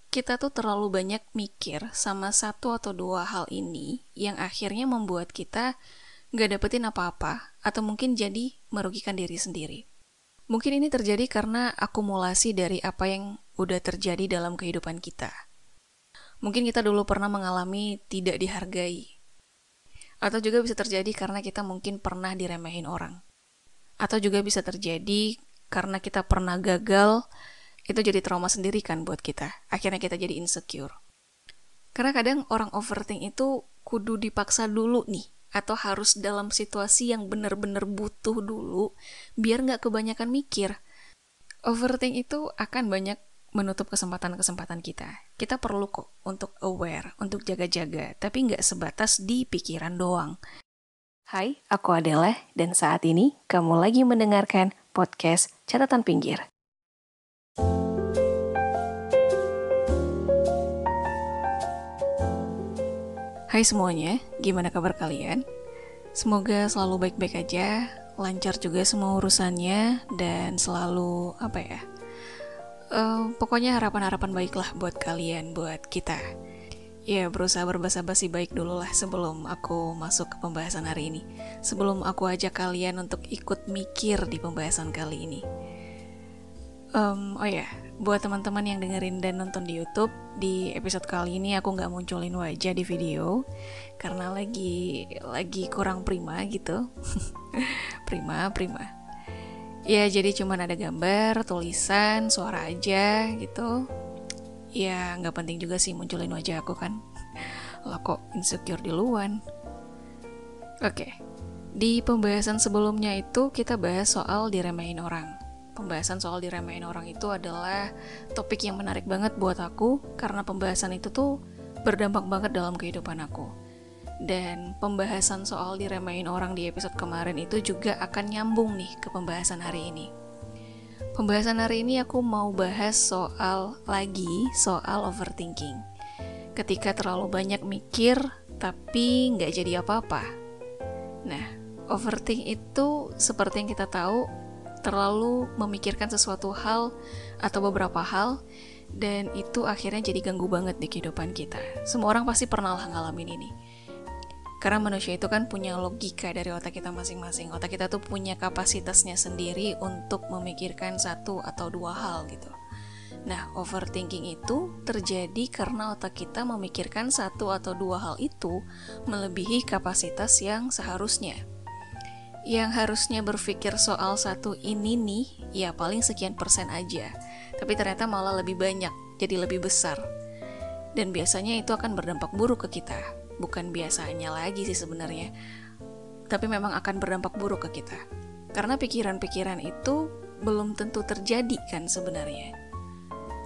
kita tuh terlalu banyak mikir sama satu atau dua hal ini yang akhirnya membuat kita gak dapetin apa-apa atau mungkin jadi merugikan diri sendiri. Mungkin ini terjadi karena akumulasi dari apa yang udah terjadi dalam kehidupan kita. Mungkin kita dulu pernah mengalami tidak dihargai. Atau juga bisa terjadi karena kita mungkin pernah diremehin orang. Atau juga bisa terjadi karena kita pernah gagal, itu jadi trauma sendiri kan buat kita. Akhirnya kita jadi insecure. Karena kadang orang overthink itu kudu dipaksa dulu nih, atau harus dalam situasi yang benar-benar butuh dulu, biar nggak kebanyakan mikir. Overthink itu akan banyak menutup kesempatan-kesempatan kita. Kita perlu kok untuk aware, untuk jaga-jaga, tapi nggak sebatas di pikiran doang. Hai, aku Adela, dan saat ini kamu lagi mendengarkan podcast Catatan Pinggir. Hai semuanya, gimana kabar kalian? Semoga selalu baik-baik aja, lancar juga semua urusannya, dan selalu, pokoknya harapan-harapan baiklah buat kalian, buat kita. Ya, berusaha berbasa-basi baik dulu lah sebelum aku masuk ke pembahasan hari ini. Sebelum aku ajak kalian untuk ikut mikir di pembahasan kali ini. Buat teman-teman yang dengerin dan nonton di YouTube, di episode kali ini aku nggak munculin wajah di video karena lagi kurang prima gitu. prima. Ya, jadi cuman ada gambar, tulisan, suara aja gitu. Ya, nggak penting juga sih munculin wajah aku kan. Lah kok insecure duluan. Oke. Di pembahasan sebelumnya itu kita bahas soal diremehin orang. Pembahasan soal diremehin orang itu adalah topik yang menarik banget buat aku karena pembahasan itu tuh berdampak banget dalam kehidupan aku. Dan pembahasan soal diremehin orang di episode kemarin itu juga akan nyambung nih ke pembahasan hari ini. Pembahasan hari ini aku mau bahas soal overthinking. Ketika terlalu banyak mikir tapi nggak jadi apa-apa. Nah, overthink itu seperti yang kita tahu terlalu memikirkan sesuatu hal atau beberapa hal dan itu akhirnya jadi ganggu banget di kehidupan kita. Semua orang pasti pernah lah ngalamin ini. Karena manusia itu kan punya logika dari otak kita masing-masing. Otak kita tuh punya kapasitasnya sendiri untuk memikirkan satu atau dua hal gitu. Nah, overthinking itu terjadi karena otak kita memikirkan satu atau dua hal itu melebihi kapasitas yang seharusnya. Yang harusnya berpikir soal satu ini nih, ya paling sekian persen aja. Tapi ternyata malah lebih banyak, jadi lebih besar. Dan biasanya itu akan berdampak buruk ke kita. Bukan biasanya lagi sih sebenarnya, tapi memang akan berdampak buruk ke kita. Karena pikiran-pikiran itu belum tentu terjadi kan sebenarnya.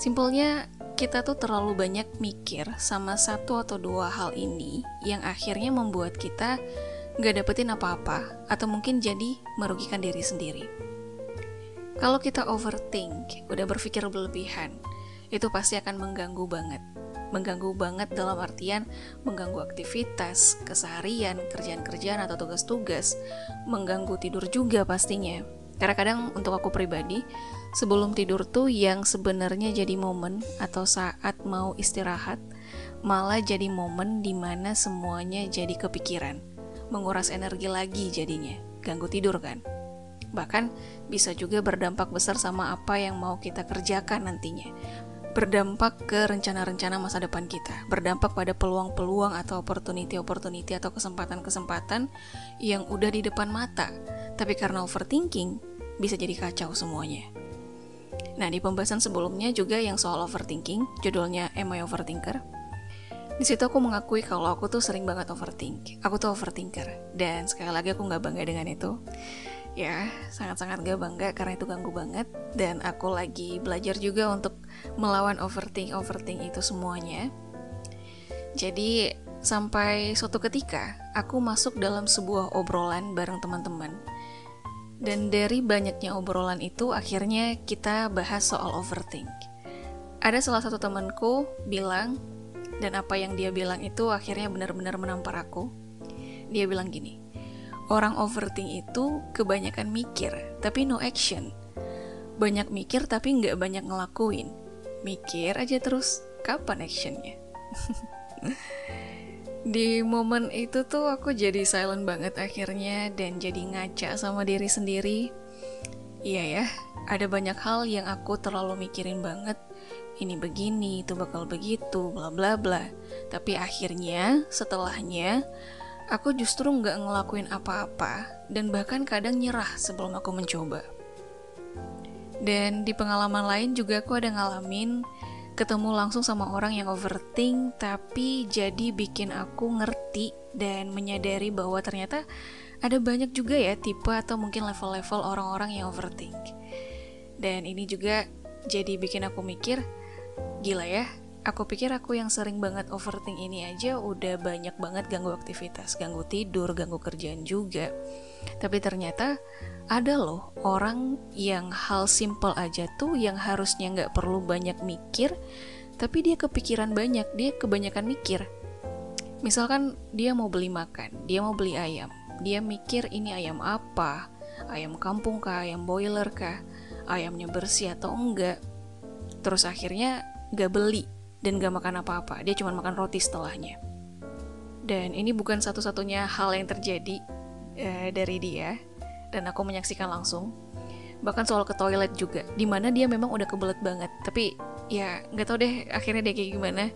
Simpelnya, kita tuh terlalu banyak mikir sama satu atau dua hal ini yang akhirnya membuat kita gak dapetin apa-apa atau mungkin jadi merugikan diri sendiri. Kalau kita overthink, udah berpikir berlebihan, itu pasti akan mengganggu banget. Mengganggu banget dalam artian mengganggu aktivitas, keseharian, kerjaan-kerjaan atau tugas-tugas, mengganggu tidur juga pastinya. Karena kadang untuk aku pribadi, sebelum tidur tuh yang sebenarnya jadi momen atau saat mau istirahat, malah jadi momen dimana semuanya jadi kepikiran, menguras energi lagi jadinya, ganggu tidur kan. Bahkan bisa juga berdampak besar sama apa yang mau kita kerjakan nantinya. Berdampak ke rencana-rencana masa depan kita, berdampak pada peluang-peluang atau opportunity atau kesempatan-kesempatan yang udah di depan mata. Tapi karena overthinking, bisa jadi kacau semuanya. Nah, di pembahasan sebelumnya juga yang soal overthinking, judulnya Am I Overthinker? Di situ aku mengakui kalau aku tuh sering banget overthink. Aku tuh overthinker, dan sekali lagi aku gak bangga dengan itu. Ya, sangat-sangat gak bangga karena itu ganggu banget. Dan aku lagi belajar juga untuk melawan overthink itu semuanya. Jadi, sampai suatu ketika, aku masuk dalam sebuah obrolan bareng teman-teman. Dan dari banyaknya obrolan itu, akhirnya kita bahas soal overthink. Ada salah satu temanku bilang, dan apa yang dia bilang itu akhirnya benar-benar menampar aku. Dia bilang gini, orang overthink itu kebanyakan mikir, tapi no action. Banyak mikir tapi nggak banyak ngelakuin. Mikir aja terus, kapan actionnya? Di momen itu tuh aku jadi silent banget akhirnya dan jadi ngaca sama diri sendiri. Iya ya, ada banyak hal yang aku terlalu mikirin banget. Ini begini, itu bakal begitu, bla bla bla. Tapi akhirnya, setelahnya, aku justru nggak ngelakuin apa-apa dan bahkan kadang nyerah sebelum aku mencoba. Dan di pengalaman lain juga aku ada ngalamin ketemu langsung sama orang yang overthink, tapi jadi bikin aku ngerti dan menyadari bahwa ternyata ada banyak juga ya tipe atau mungkin level-level orang-orang yang overthink. Dan ini juga jadi bikin aku mikir, gila ya, aku pikir aku yang sering banget overthink ini aja udah banyak banget ganggu aktivitas, ganggu tidur, ganggu kerjaan juga. Tapi ternyata ada loh orang yang hal simple aja tuh yang harusnya gak perlu banyak mikir, tapi dia kepikiran banyak, dia kebanyakan mikir. Misalkan dia mau beli makan, dia mau beli ayam, dia mikir ini ayam apa, ayam kampung kah, ayam boiler kah, ayamnya bersih atau enggak. Terus akhirnya gak beli dan gak makan apa-apa, dia cuma makan roti setelahnya. Dan ini bukan satu-satunya hal yang terjadi dari dia, dan aku menyaksikan langsung. Bahkan soal ke toilet juga, dimana dia memang udah kebelet banget, tapi ya gak tau deh akhirnya dia kayak gimana.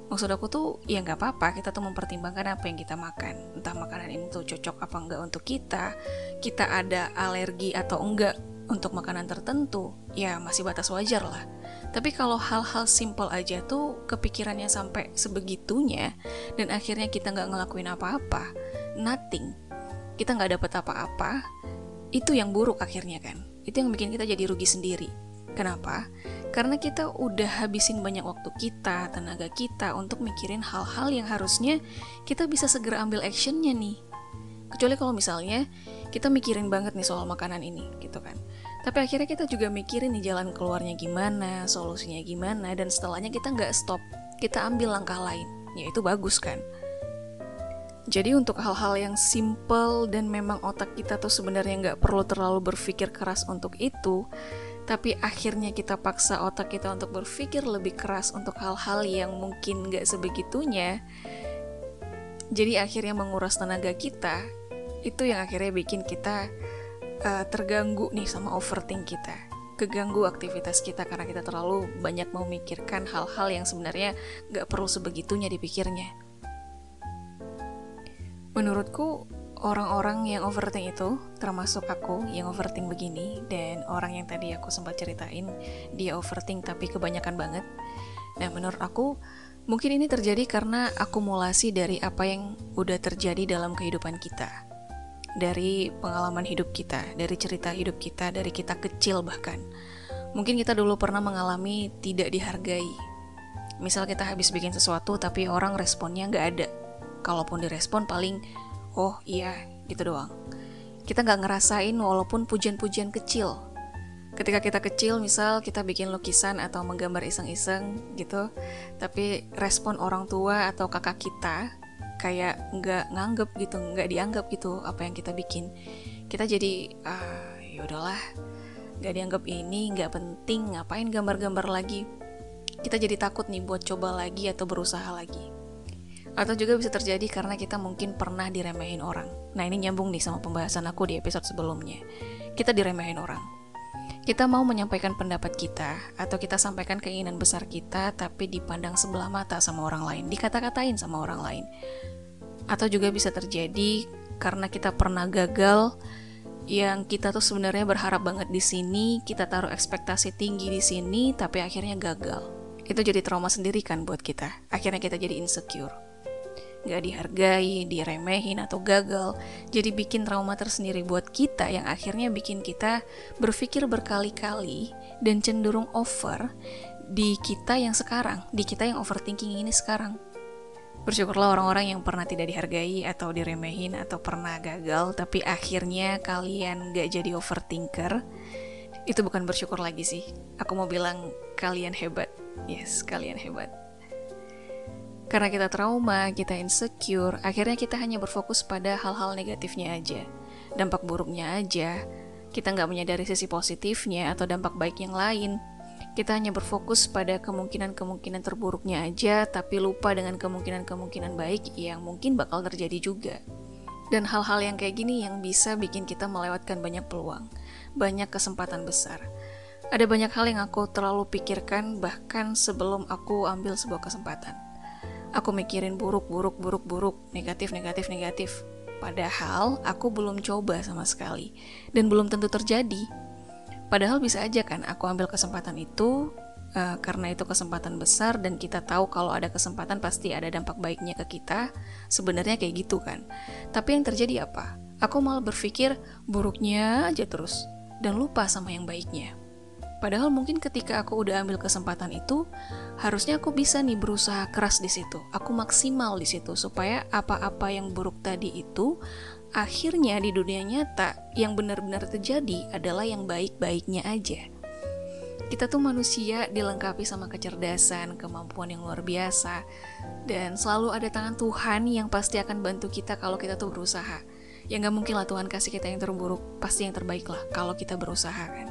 Maksud aku tuh ya gak apa-apa, kita tuh mempertimbangkan apa yang kita makan, entah makanan ini tuh cocok apa enggak untuk kita ada alergi atau enggak untuk makanan tertentu, ya masih batas wajar lah. Tapi kalau hal-hal simple aja tuh kepikirannya sampai sebegitunya, dan akhirnya kita gak ngelakuin apa-apa, nothing, kita gak dapet apa-apa, itu yang buruk akhirnya kan. Itu yang bikin kita jadi rugi sendiri. Kenapa? Karena kita udah habisin banyak waktu kita, tenaga kita untuk mikirin hal-hal yang harusnya kita bisa segera ambil actionnya nih. Kecuali kalau misalnya kita mikirin banget nih soal makanan ini gitu kan. Tapi akhirnya kita juga mikirin nih jalan keluarnya gimana, solusinya gimana, dan setelahnya kita gak stop, kita ambil langkah lain. Ya itu bagus kan. Jadi untuk hal-hal yang simple dan memang otak kita tuh sebenarnya gak perlu terlalu berpikir keras untuk itu, tapi akhirnya kita paksa otak kita untuk berpikir lebih keras untuk hal-hal yang mungkin gak sebegitunya, jadi akhirnya menguras tenaga kita. Itu yang akhirnya bikin kita terganggu nih sama overthink kita, keganggu aktivitas kita karena kita terlalu banyak memikirkan hal-hal yang sebenarnya gak perlu sebegitunya dipikirnya. Menurutku orang-orang yang overthink itu, termasuk aku yang overthink begini, dan orang yang tadi aku sempat ceritain dia overthink tapi kebanyakan banget. Nah menurut aku mungkin ini terjadi karena akumulasi dari apa yang udah terjadi dalam kehidupan kita, dari pengalaman hidup kita, dari cerita hidup kita, dari kita kecil bahkan. Mungkin kita dulu pernah mengalami tidak dihargai. Misal kita habis bikin sesuatu tapi orang responnya gak ada. Kalaupun direspon paling, oh iya, gitu doang. Kita gak ngerasain walaupun pujian-pujian kecil. Ketika kita kecil, misal kita bikin lukisan atau menggambar iseng-iseng gitu, tapi respon orang tua atau kakak kita kayak gak nganggep gitu, gak dianggap gitu apa yang kita bikin. Kita jadi, yaudahlah, gak dianggap ini, gak penting, ngapain gambar-gambar lagi. Kita jadi takut nih buat coba lagi atau berusaha lagi. Atau juga bisa terjadi karena kita mungkin pernah diremehin orang. Nah ini nyambung nih sama pembahasan aku di episode sebelumnya. Kita diremehin orang. Kita mau menyampaikan pendapat kita, atau kita sampaikan keinginan besar kita, tapi dipandang sebelah mata sama orang lain, dikata-katain sama orang lain. Atau juga bisa terjadi karena kita pernah gagal, yang kita tuh sebenarnya berharap banget di sini, kita taruh ekspektasi tinggi di sini, tapi akhirnya gagal. Itu jadi trauma sendiri kan buat kita. Akhirnya kita jadi insecure. Gak dihargai, diremehin, atau gagal, jadi bikin trauma tersendiri buat kita yang akhirnya bikin kita berpikir berkali-kali dan cenderung over di kita yang sekarang, di kita yang overthinking ini sekarang. Bersyukurlah orang-orang yang pernah tidak dihargai atau diremehin atau pernah gagal, tapi akhirnya kalian gak jadi overthinker. Itu bukan bersyukur lagi sih, aku mau bilang kalian hebat. Yes, kalian hebat. Karena kita trauma, kita insecure, akhirnya kita hanya berfokus pada hal-hal negatifnya aja, dampak buruknya aja. Kita nggak menyadari sisi positifnya atau dampak baik yang lain. Kita hanya berfokus pada kemungkinan-kemungkinan terburuknya aja, tapi lupa dengan kemungkinan-kemungkinan baik yang mungkin bakal terjadi juga. Dan hal-hal yang kayak gini yang bisa bikin kita melewatkan banyak peluang, banyak kesempatan besar. Ada banyak hal yang aku terlalu pikirkan bahkan sebelum aku ambil sebuah kesempatan. Aku mikirin buruk, negatif. Padahal aku belum coba sama sekali, dan belum tentu terjadi. Padahal bisa aja kan aku ambil kesempatan itu, karena itu kesempatan besar dan kita tahu kalau ada kesempatan pasti ada dampak baiknya ke kita. Sebenarnya kayak gitu kan. Tapi yang terjadi apa? Aku malah berpikir buruknya aja terus dan lupa sama yang baiknya. Padahal mungkin ketika aku udah ambil kesempatan itu, harusnya aku bisa nih berusaha keras di situ. Aku maksimal di situ supaya apa-apa yang buruk tadi itu akhirnya di dunia nyata yang benar-benar terjadi adalah yang baik-baiknya aja. Kita tuh manusia dilengkapi sama kecerdasan, kemampuan yang luar biasa, dan selalu ada tangan Tuhan yang pasti akan bantu kita kalau kita tuh berusaha. Ya gak mungkin lah Tuhan kasih kita yang terburuk, pasti yang terbaik lah kalau kita berusaha kan.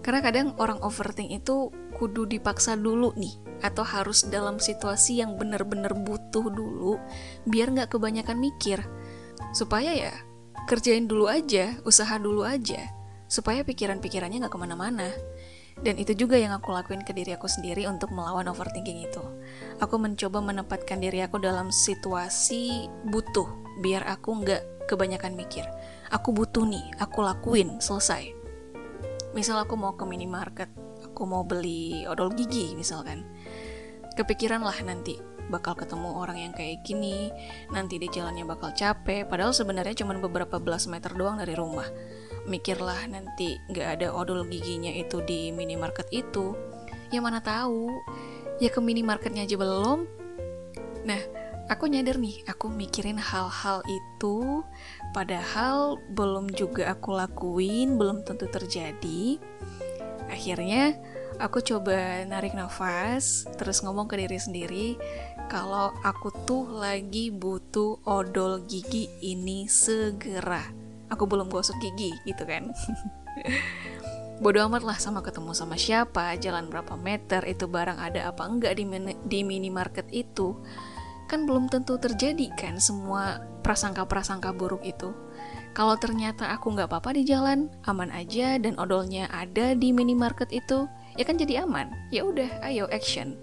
Karena kadang orang overthink itu kudu dipaksa dulu nih, atau harus dalam situasi yang benar-benar butuh dulu, biar gak kebanyakan mikir. Supaya ya, kerjain dulu aja, usaha dulu aja, supaya pikiran-pikirannya gak kemana-mana. Dan itu juga yang aku lakuin ke diri aku sendiri untuk melawan overthinking itu. Aku mencoba menempatkan diri aku dalam situasi butuh, biar aku gak kebanyakan mikir. Aku butuh nih, aku lakuin, selesai. Misal aku mau ke minimarket, aku mau beli odol gigi misalkan. Kepikiran lah nanti bakal ketemu orang yang kayak gini, nanti di jalannya bakal capek, padahal sebenarnya cuma beberapa belas meter doang dari rumah. Mikirlah nanti gak ada odol giginya itu di minimarket itu. Ya mana tahu, ya ke minimarketnya aja belum. Nah, aku nyadar nih, aku mikirin hal-hal itu, padahal belum juga aku lakuin, belum tentu terjadi. Akhirnya, aku coba narik nafas, terus ngomong ke diri sendiri, kalau aku tuh lagi butuh odol gigi ini segera. Aku belum gosok gigi, gitu kan. Bodo amat lah sama ketemu sama siapa, jalan berapa meter, itu barang ada apa enggak di minimarket itu. Kan belum tentu terjadi kan semua prasangka-prasangka buruk itu. Kalau ternyata aku nggak apa-apa di jalan, aman aja dan odolnya ada di minimarket itu, ya kan jadi aman. Ya udah, ayo action.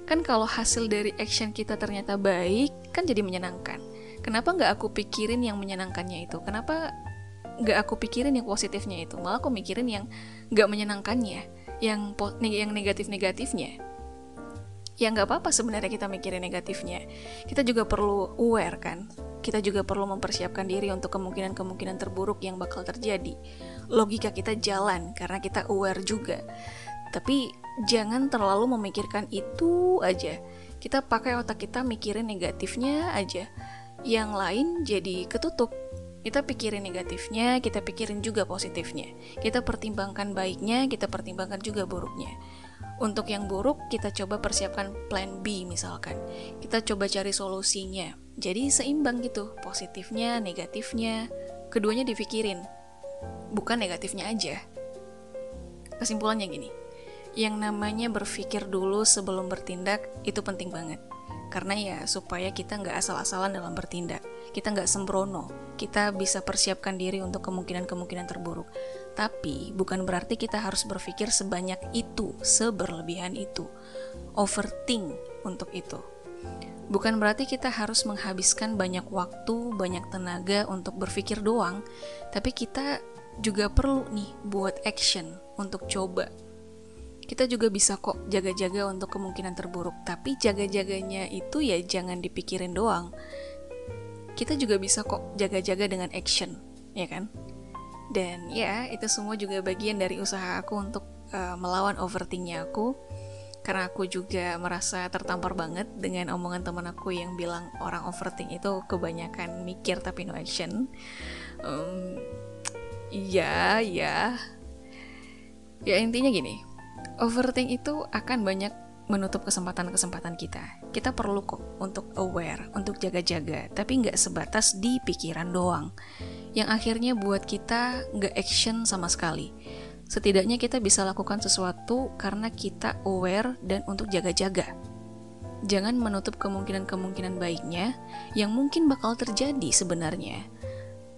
Kan kalau hasil dari action kita ternyata baik, kan jadi menyenangkan. Kenapa nggak aku pikirin yang menyenangkannya itu? Kenapa nggak aku pikirin yang positifnya itu? Malah aku mikirin yang nggak menyenangkannya, yang negatif-negatifnya. Ya nggak apa-apa sebenarnya kita mikirin negatifnya. Kita juga perlu aware kan. Kita juga perlu mempersiapkan diri untuk kemungkinan-kemungkinan terburuk yang bakal terjadi. Logika kita jalan karena kita aware juga. Tapi jangan terlalu memikirkan itu aja. Kita pakai otak kita mikirin negatifnya aja. Yang lain jadi ketutup. Kita pikirin negatifnya, kita pikirin juga positifnya. Kita pertimbangkan baiknya, kita pertimbangkan juga buruknya. Untuk yang buruk, kita coba persiapkan plan B misalkan. Kita coba cari solusinya. Jadi seimbang gitu, positifnya, negatifnya, keduanya dipikirin. Bukan negatifnya aja. Kesimpulannya gini, yang namanya berpikir dulu sebelum bertindak itu penting banget. Karena ya supaya kita nggak asal-asalan dalam bertindak. Kita nggak sembrono. Kita bisa persiapkan diri untuk kemungkinan-kemungkinan terburuk. Tapi bukan berarti kita harus berpikir sebanyak itu, seberlebihan itu. Overthink untuk itu. Bukan berarti kita harus menghabiskan banyak waktu, banyak tenaga untuk berpikir doang. Tapi kita juga perlu nih buat action untuk coba. Kita juga bisa kok jaga-jaga untuk kemungkinan terburuk. Tapi jaga-jaganya itu ya jangan dipikirin doang. Kita juga bisa kok jaga-jaga dengan action, ya kan? Dan ya, itu semua juga bagian dari usaha aku untuk melawan overthinknya aku. Karena aku juga merasa tertampar banget dengan omongan teman aku yang bilang orang overthink itu kebanyakan mikir tapi no action. Ya intinya gini, overthink itu akan banyak menutup kesempatan-kesempatan kita. Kita perlu kok untuk aware, untuk jaga-jaga, tapi nggak sebatas di pikiran doang. Yang akhirnya buat kita nggak action sama sekali. Setidaknya kita bisa lakukan sesuatu karena kita aware dan untuk jaga-jaga. Jangan menutup kemungkinan-kemungkinan baiknya yang mungkin bakal terjadi sebenarnya.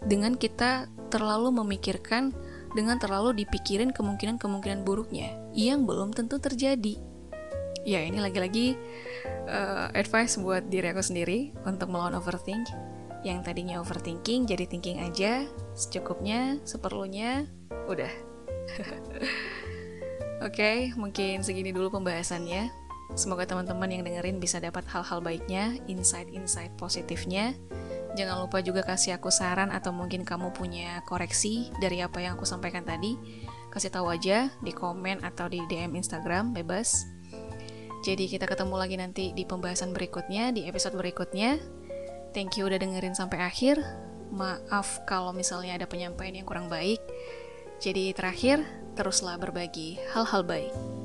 Dengan kita terlalu memikirkan, dengan terlalu dipikirin kemungkinan-kemungkinan buruknya yang belum tentu terjadi. Ya, ini lagi-lagi advice buat diri aku sendiri untuk melawan overthink. Yang tadinya overthinking jadi thinking aja, secukupnya, seperlunya, udah. Oke, mungkin segini dulu pembahasannya. Semoga teman-teman yang dengerin bisa dapat hal-hal baiknya, insight-insight positifnya. Jangan lupa juga kasih aku saran atau mungkin kamu punya koreksi dari apa yang aku sampaikan tadi. Kasih tahu aja di komen atau di DM Instagram, bebas. Jadi kita ketemu lagi nanti di pembahasan berikutnya, di episode berikutnya. Thank you udah dengerin sampai akhir. Maaf kalau misalnya ada penyampaian yang kurang baik. Jadi terakhir, teruslah berbagi hal-hal baik.